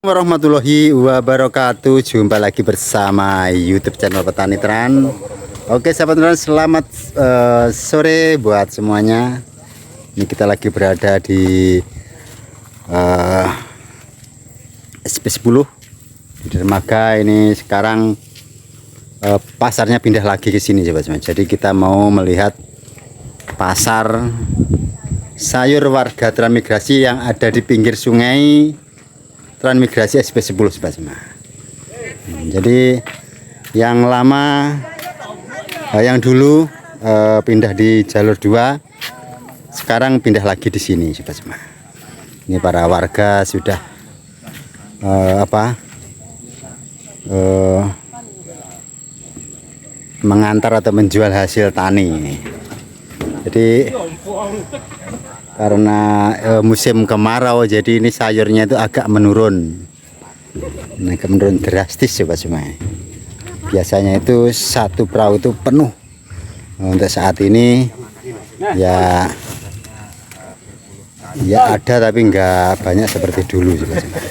Warahmatullahi wabarakatuh. Jumpa lagi bersama YouTube channel Petani Tran. Oke sahabat Tran, selamat sore buat semuanya. Ini kita lagi berada di SP10 di Dermaga. Ini sekarang pasarnya pindah lagi ke sini coba. Jadi kita mau melihat pasar sayur warga transmigrasi yang ada di pinggir sungai Transmigrasi SP10 sebasma. Jadi yang lama, yang dulu pindah di jalur 2, sekarang pindah lagi di sini sebasma. Ini para warga sudah mengantar atau menjual hasil tani. Jadi karena musim kemarau, jadi ini sayurnya itu agak menurun, drastis coba semua. Biasanya itu satu perahu itu penuh. Untuk saat ini ya ada, tapi nggak banyak seperti dulu coba semua.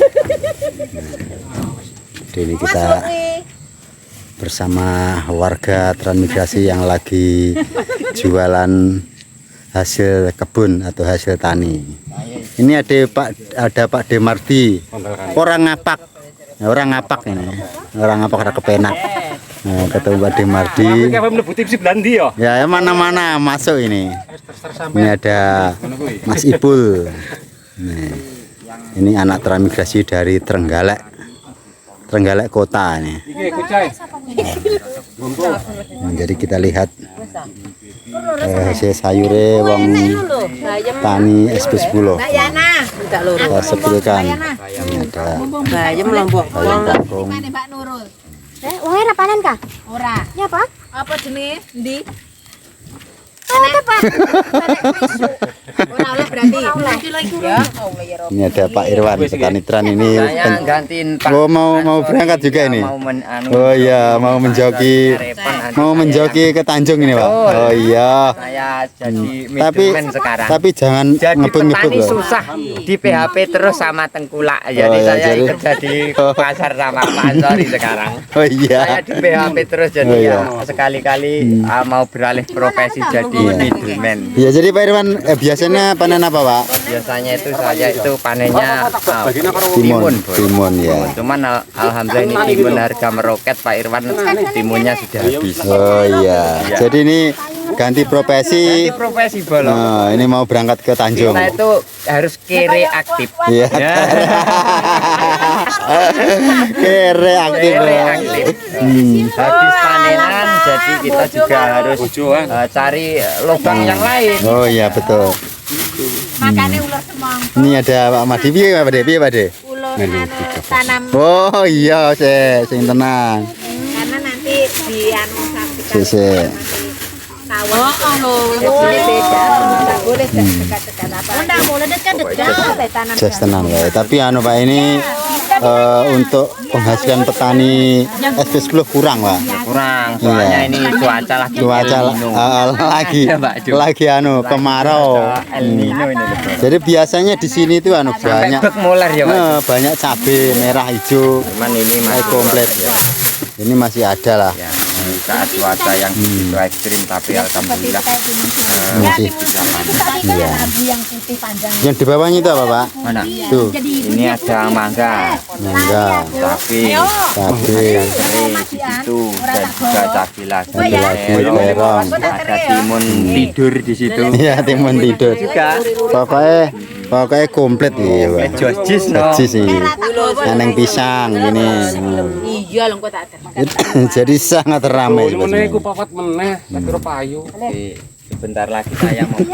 Jadi ini kita bersama warga transmigrasi yang lagi jualan hasil kebun atau hasil tani. Ini ada Pak Demardi, orang ngapak ini, orang ngapak kepenak. Nah, ketemu Pak Demardi. Ya mana-mana masuk ini. Ini ada Mas Ipul. Nah, ini anak transmigrasi dari Trenggalek kota ini. Nah, jadi kita lihat hasil sayure wong tani SP10. Kita sebutkan ini ada bayam lombok. kangkung. Mbak Nurul. Wong ora panen kah? Ora. Ya apa? Apa jenis? Ndi? Oh, tepat. Ora oleh berarti. Ya. Ini ada Pak Irwan Petani Tran ini. Gantiin Pak. Oh, mau berangkat juga ini. Oh iya, mau menjoki ke Tanjung ini, Pak. Oh iya. Saya jadi middleman sekarang. Tapi jangan ngebut-ngebut loh. Susah di PHP terus sama tengkulak. Jadi Oh, iya, saya jadi- kerja di pasar sama Pak Ansori sekarang. Oh iya. Saya di PHP terus, jadi Oh, iya. ya sekali-kali mau beralih profesi jadi middleman. Ya, jadi Pak Irwan biasanya panen apa, Pak? Biasanya itu saya itu panennya Timun ya. Cuman alhamdulillah ini timun harga meroket, Pak Irwan, timunnya sudah habis. Oh iya. Jadi ini ganti profesi. Ganti profesi bolong. Nah, ini mau berangkat ke Tanjung. Kita itu harus kere aktif. Iya. Kere aktif. Kere aktif. Habis panenan, jadi kita juga harus cari lubang yang lain. Oh iya betul. Makane ular semang. Ini ada Pak Madi, piye Pak De? Ular tanam Oh iya, sing tenang. karena nanti di anu saksikan. Sik. Sawah boleh beda. Enggak boleh dekat-dekat apa. Enggak boleh dekat-dekat tanam. Jas tenang ya. Tapi anu Pak ini untuk penghasilan petani SP10 kurang, Pak. Kurang, soalnya Iya. ini cuaca lagi Cuaca El Nino. lagi anu kemarau. El Nino ini loh. Jadi biasanya di sini tuh anu Sampai banyak bek molar ya, Pak. banyak cabai merah hijau. Cuman ini masih komplit. Ini masih ada lah. ya, di saat cuaca yang begitu ekstrim, tapi alhamdulillah Masih. bisa panen. Iya. Yang putih panjang. Yang di bawahnya itu apa, Pak? Mana? Tuh, Ini ada mangga, mangga, cabai, cabai, serai di situ, dan juga cabai lagi, cabai lagi, terong, terong. ada timun tidur di situ. Iya, timun tidur. Juga Pokoknya komplit ya, Pak. jojis no. Jis sih. Neneng pisang ini. Iya lho kok tak ada. Jadi sangat ramai. Meneh iku papat meneh, tak kira payu. Oke, sebentar lagi saya mau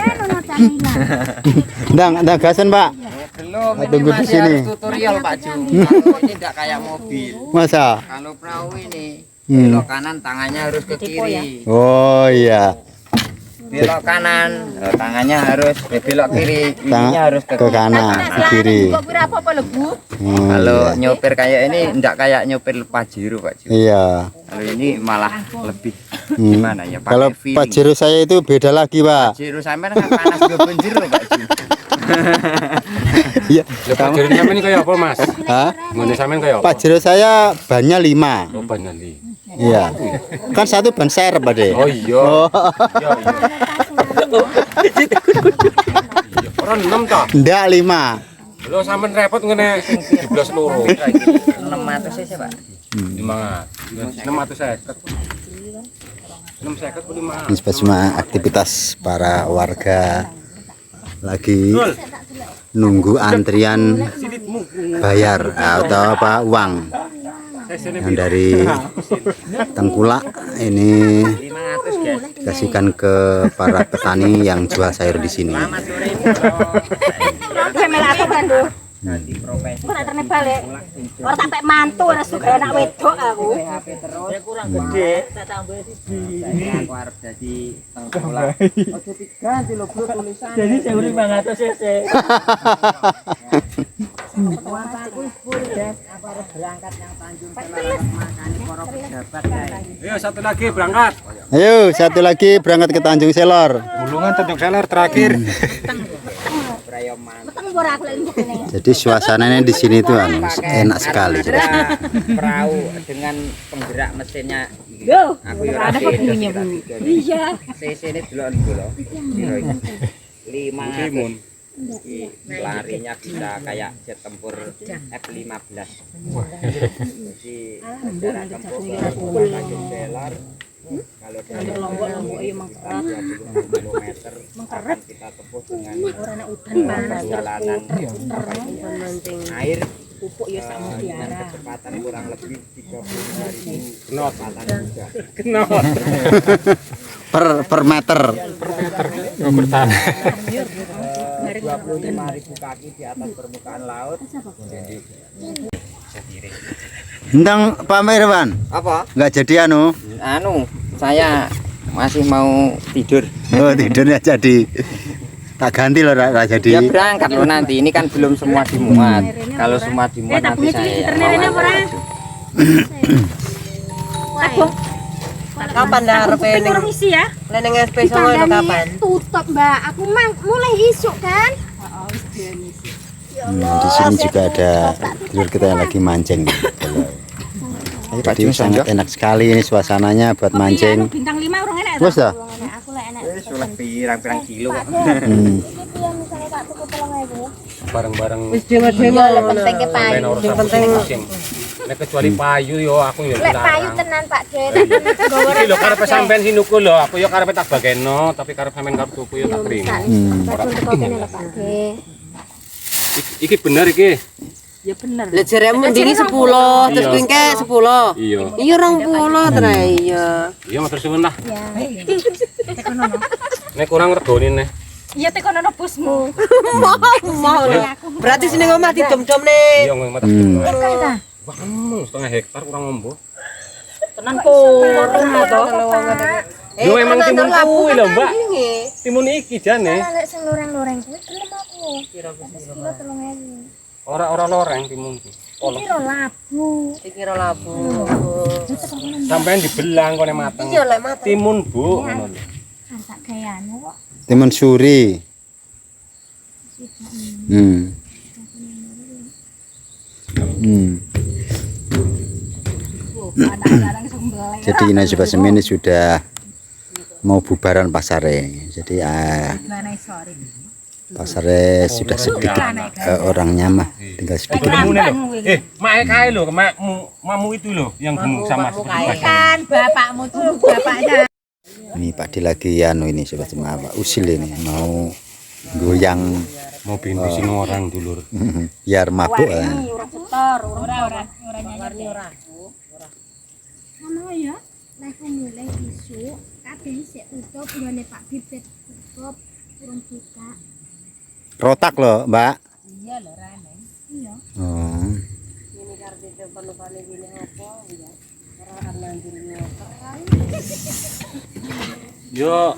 Ndang gasan, Pak. belum, Tunggu di sini. harus tutorial Pak Ju. Kalau ini tidak kayak mobil. Masa? Kalau perahu ini belok kanan tangannya harus ke kiri. Oh iya. Belok kanan tangannya harus belok kiri, ininya harus ke kanan, ke kiri. Kok berapa apa lebu? Kalau Iya. nyopir kayak ini enggak kayak nyopir Pajero Pak Ju. Iya. Kalau ini malah lebih gimana ya, pakai Kalau feeling. Pajero saya itu beda lagi, Pak. Pajero sampean kan panas gue banjir loh Pak Ju. Iya. Ya pajarin sampean kaya apa, Mas? Hah? Ngene sampean kaya apa? Pajero saya bannya 5. Oh, banali. Iya. Kan satu ban serep, Ade. Oh iya. Oh. Iya, iya. Ora 6 ta? Ndak 5. Lho sampean repot ngene 17 loro. 600 cc, Pak. 500. 650. 650 pun 5. Ini cuma aktivitas para warga lagi nunggu antrian bayar atau apa uang yang dari Tengkulak ini dikasihkan ke para petani yang jual sayur di sini. Ora terne balik. Ora sampe mantu ora suka anak wedok aku. Aku arep dadi tengkulak. Ojo diganti lho bro tulisan. Jadi 1500 cc. Apa harus berangkat yang Tanjung Selor makane para pejabat kae. Ayo satu lagi berangkat. Ayo satu lagi berangkat ke Tanjung Selor. Gulungan Tanjung Selor terakhir. Jadi suasananya di sini tuh enak sekali. Perahu dengan penggerak mesinnya. Yo, Aku yo ada kok bunyinya Bu. Iya. CC ini delok. 500. Larinya bisa kayak jet tempur F-15. Jadi jarak tempuh ke Tanjung Selor kalau dari Lombok iya mengkerat. 20 kilometer akan kita tempuh dengan Ora udan panas perjalanan air pupuk ya sak dengan mutiara. kecepatan kurang lebih 30.000 knot juga. Kenapa? Per meter. Yo bertahan. 25.000 kaki di atas permukaan laut. Tentang Pak Mirwan, Apa? nggak jadi anu? Saya masih mau tidur. Oh tidurnya jadi. Tak ganti loh, nggak Ya jadi. berangkat loh nanti. Ini kan belum semua dimuat. Kalau semua dimuat nanti saya Kapan dah arep Pengen misi ya. leneng spesial ngono kapan? Tutup, Mbak. Aku mang mulai isuk kan. Di sini juga ada tidur kita yang lagi mancing. Jadi sangat enak sekali ini suasananya buat mancing. Bintang 5 urung enak. Terus dah? Aku lek enak. sudah pirang-pirang kilo kok. Bareng-bareng. Wis dewa-dewa Penting ke payu. Yang penting nek kecuali payu yo aku yo Lek payu tenan Pak Den. Iki lho karepe sampean sinuku lho, aku yo karepe tak bageno, tapi karep sampean karep tuku yo tak terima. Iki bener iki. Ya bener. Lah jaremu ndini 10 terus kuwi engke 10. Iya. Iya 20 tra iya. Iya matur suwun lah. Nek kurang regone nih. Iya tekono bosmu. Mau lah. Berarti sini omah didom-dom nih. Iya ngomong matur suwun. Wah, setengah hektar kurang ngombo. Tenan po. Yo emang timun kuwi lho, Mbak. Timun iki jane. Lek sing loreng-loreng kuwi gelem aku. Kira-kira 3.000. Ora loreng timun iki. Kira labu. Dikira labu. Sampean dibelang kok nek mateng. Iya lek mati. Timun, Bu, ngono lho. Kan tak gayane kok. Timun suri. Hmm. Jadi ini coba ini sudah mau bubaran pasare. Jadi pasare sudah sedikit orangnya mah tinggal sedikit. Mae kae lho, mamu itu lho yang gemuk sama Kan bapakmu tuh bapaknya. Ini Pak Di lagi anu ini sobat semua Pak usil ini mau goyang mau binti sing orang dulur. biar mabuk lah. Ora setor, ora nyanyi ora. Ngono ya. Lek mulai isu kabeh sik tutup nggone Pak Bibit tutup urung buka. Rotak loh Mbak. Iya lho rene. Iya. Oh. Ini karep perlu-perlu gini apa ya. Ora akan lanjut Yo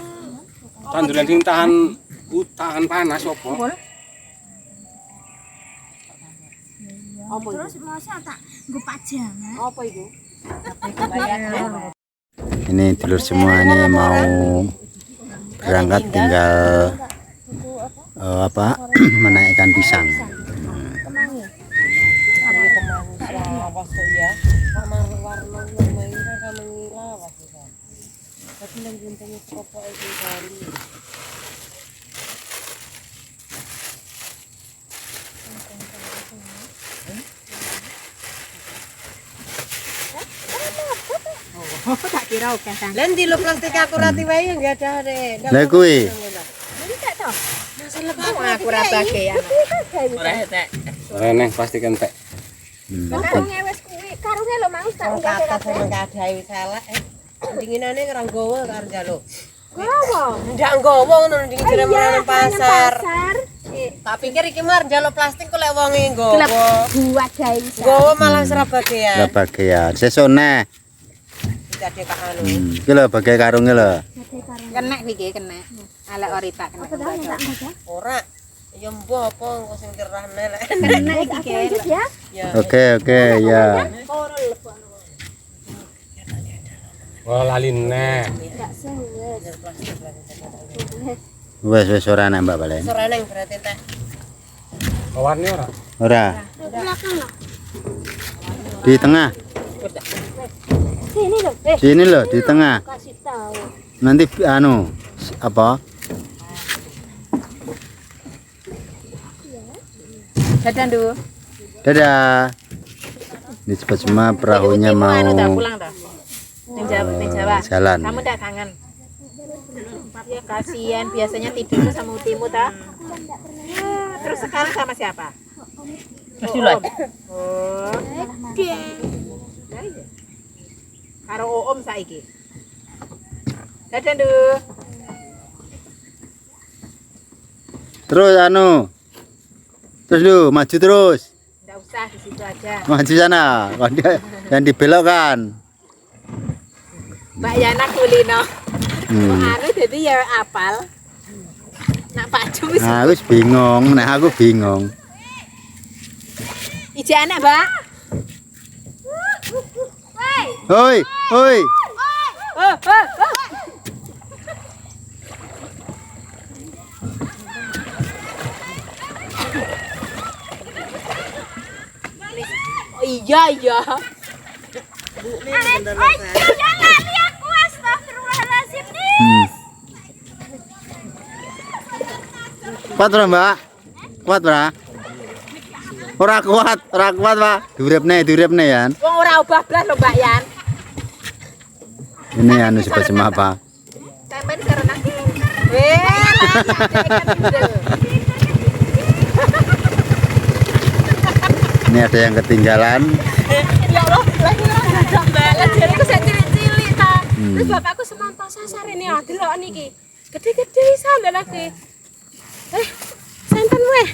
tanduran sing tahan panas opo? Terus masa tak nggo pajangan. Apa iku? Ini dulur semua ini mau berangkat tinggal menaikkan pisang. Tapi nang guntangnya sekopo itu kali. Tak kira oke kan. Lan di lo plastik aku rati wae enggak ada deh. Lah kuwi. Enggak toh. Masalah kamu aku ra bagian. Ora etek. Neng plastik entek. Karunge wis kuwi, karunge lho mau tak Wong kata sing ada wis salah. Dinginane ora nggowo karo njaluk. gowo. Ndak nggowo ngono nding jere menawa pasar. Pasar. Tak pikir iki mar njaluk plastik kok lek wonge nggowo. Buat gawe bisa. Nggowo malah ora bagian. Lah bagian sesuk neh. Dadi kak anu. Iki lho bagian karunge lho. Kena iki kena. Ala ori tak kena. Ora. Ya mbok apa engko sing kerahne lek. Kena iki ya. Ya. Oke ya. Wah lali neh. Enggak sewes. Wes ora neh Mbak Balen. Sore neng berarti teh. Kawarne ora? Ora. Belakang loh. Di tengah. Sini loh. Sini loh di tengah. Kasih tahu. Nanti anu apa? Dadah dulu. Dadah. Ini cepat semua perahunya mau Pulang dah. Ning Jawa. jalan. Kamu ndak kangen? Ya kasihan, biasanya tidurnya sama utimu ta. Terus sekarang sama siapa? Wis dulu. Oh. Karo Om saiki. Dadah dulu. Terus anu. Terus lu maju terus. Nggak usah di situ aja. Maju sana. Yang dibelokkan. Mbak Yana kulino. Hmm. Anu jadi ya apal. Nak Pak Jum wis Nah, aku bingung. Nah, aku bingung. ije anak, Mbak. Hoi, hoi. Oh. Oh iya. Kuat ora, Mbak? Kuat ora? Ora kuat, Pak. Durepne ya. Wong ora obah blas lho, Mbak Yan. Ini anu sebesar apa? Sampeyan karena Ini ada yang ketinggalan. ya Allah, lagi ora dadak balas jariku sak cilik-cilik ta. Terus bapakku semantau sasar ini delok niki. Gede-gede pisan lagi. Santen weh.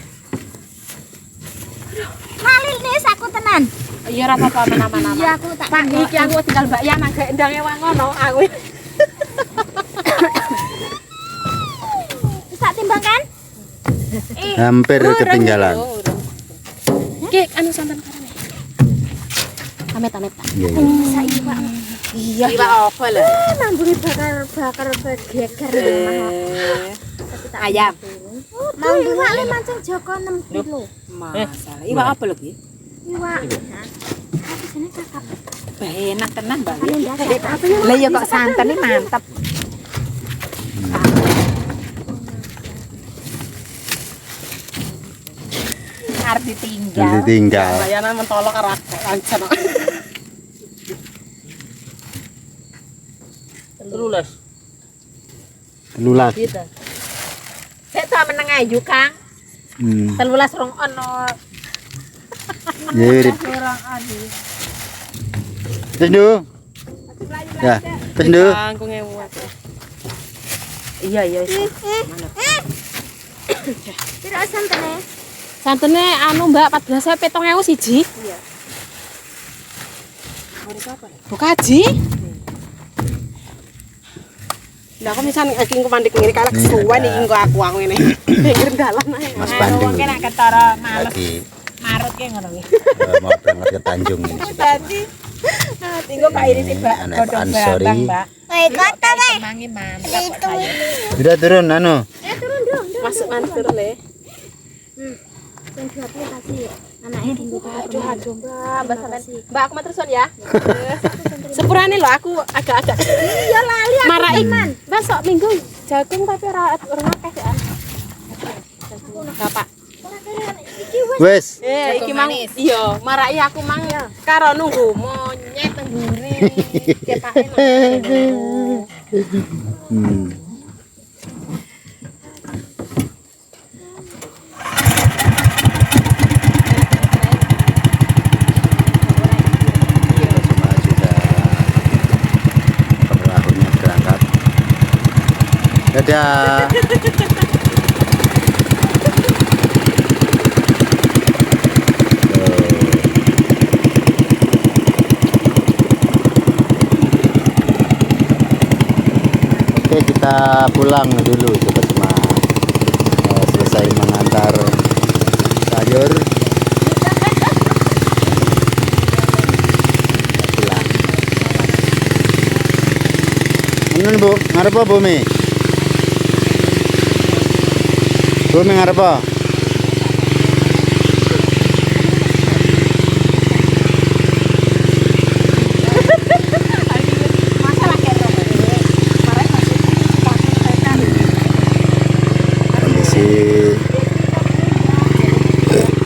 Malil nih aku tenan. Iya ora apa-apa aman-aman. Iya aku tak. Pak iki aku tinggal Mbak Yan agak endang ewang ngono aku. Bisa timbang kan? Hampir ketinggalan. Kek anu santan karane. Amit. Iya. Bisa iki, Pak. Iya. Iki apa lho? Nambungi bakar geger. Ayam. Mau iwak le mancing Joko 6 kilo. Masalah. Iwak apa lho ki? Iwak. Tapi sini cakep. Enak tenan, Mbak. Lah ya kok santan ini mantep. Arep ditinggal. Ditinggal. Bayana mentolok karo ancen. 13. Sik ta meneng ayu, Kang. 13 rong ono. Ya, Rong ono. terus Du. Ya, terus Du. Aku ngewek. Iya. Piro santene? Santene anu Mbak 14.000 7.000 siji. Iya. Bukaji. Lah aku misan iki kemandik ngene kalek suwen iki engko aku ngene. Pinggir dalan ae. Mas Bandung. Wong kena ketara males. Lagi Marut ki ngono kuwi. mau berangkat ke Tanjung ini. Dadi tinggal Pak ini sih Mbak. Anak Godhong Ansori. batang, Mbak. Woi, kota le. Mangi mantap kok saya. Sudah turun anu. Turun dong. Masuk mansur le. Yang dua aplikasi anaknya di Aduh Mbak, Mbak sampean. Mbak aku matur suwun ya. Upurane lho aku agak-agak Iya lali aku marai. tenan. Besok minggu jagung tapi ora akeh kan. Bapak. Iki wis Wes. Iki mang iya, marai aku mang karo nunggu monyet tenggure. Kepake nang. Hmm. Semua sudah perahunya berangkat. Dadah. Oke, kita pulang dulu sobat semua. Selesai mengantar sayur. Pulang. Ini Bu, ngarep apa Bumi? Bumi ngarep apa? Kondisi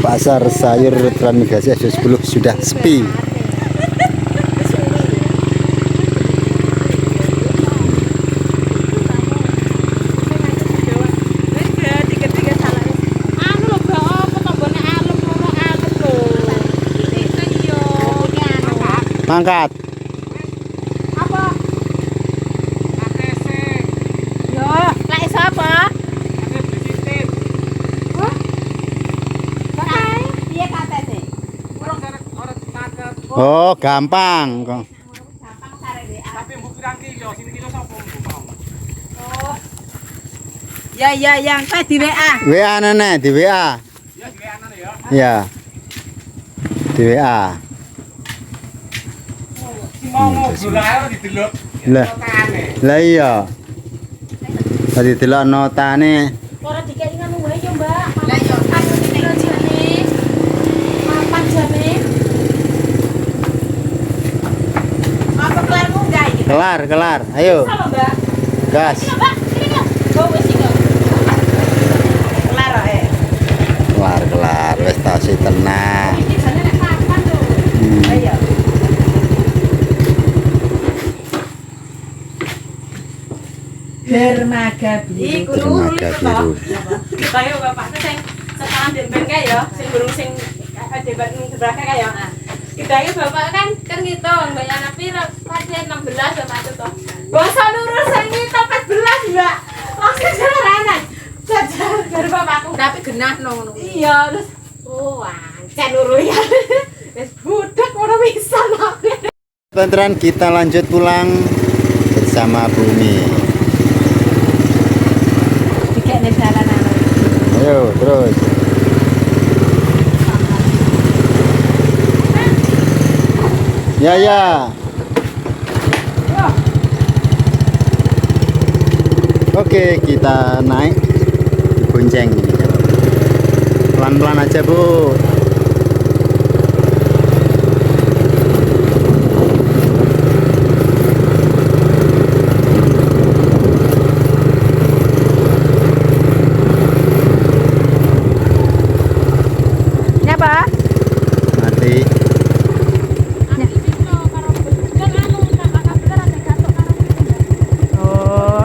pasar sayur Transmigrasi SW10 sudah sepi. Anu lho, Bro, apa tombone alem ngono alem lho. Iya, anu. Mangkat. Apa? Yo, lek sapa? Piye katene? Oh, gampang kok. Ya yang kae di WA. WA nene di WA. Ya. Di WA. Lah. Lah iya. Tadi delok notane. Ora dikeki ngono wae yo, Mbak. Lah yo aku ning jane. Papan jane. Apa kelarmu enggak iki? Kelar. Ayo. Halo, Mbak. Gas. Mbak, sini kok. Go wis iki. Kelar ae. Kelar. Wis tasih tenang. Iki jane nek papan lho. Ayo. Dermaga biru. Dermaga biru. Kayak bapakku sing sekarang demben kae ya, sing burung sing debat ning sebelah kae ya. Kita ini bapak kan ngitung bayarnya piro? Pasien 16 sama itu toh. Basa lurus sing ngitung 14, Mbak. Maksud jaranan. Jajar dari bapakku. Tapi genah ngono. Iya, terus wancen luru ya. Wis budak ora bisa aku. Teman-teman, kita lanjut pulang bersama Bumi. Dikene jalanan. Ayo terus. Ya. Oke, kita naik bonceng ini. Pelan-pelan aja, Bu. Nyapa? Mati. Oh.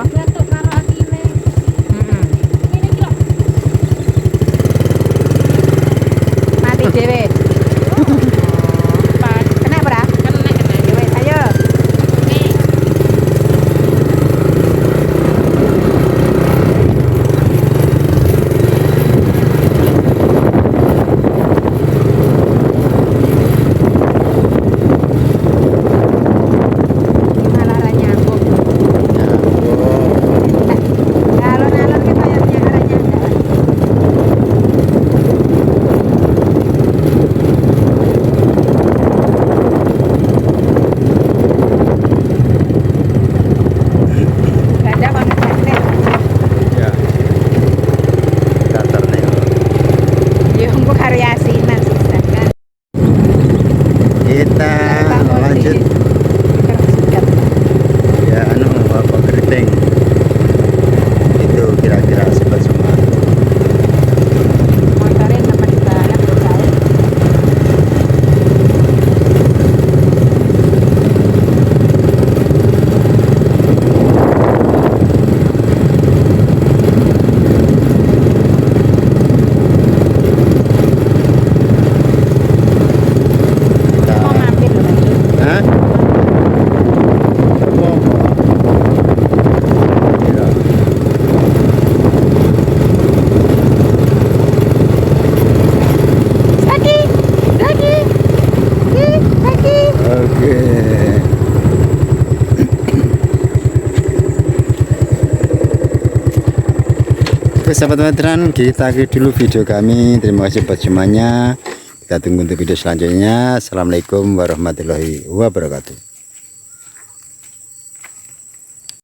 sahabat veteran, kita akhiri dulu video kami. Terima kasih buat semuanya. Kita tunggu untuk video selanjutnya. Assalamualaikum warahmatullahi wabarakatuh.